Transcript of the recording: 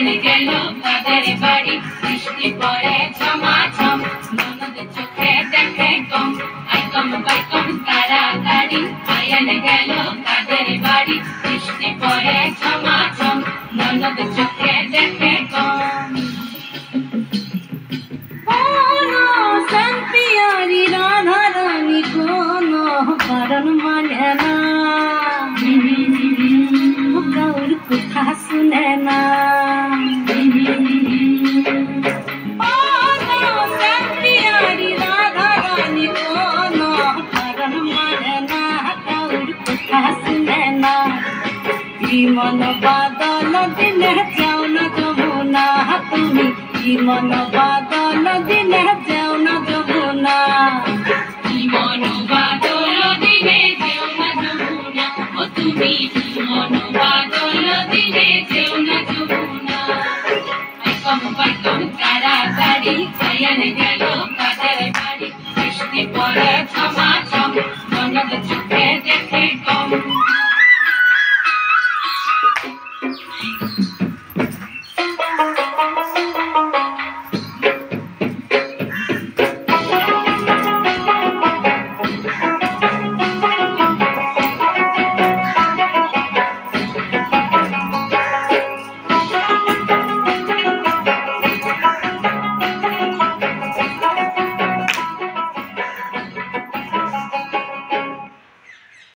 আয়নে গেল কাদের বাড়ি বৃষ্টি পড়ে ঝমাঝম ননদ চোখে দেখে কম আই কম বাই কম তাড়াতাড়ি আয়নে গেল কাদের বাড়ি বৃষ্টি পড়ে ঝমাঝম ননদ চোখে দেখে কম প্রিয়ারি রাধা রানী কোনো কারণ মানে না কাউর কথা শুনে না প্রিয়ারি রাধা রানী কোনো কারণ মানে না কাউর কথা শুনে না মন বাদল দিনে যাও না যমুনা তুমি মন বাদল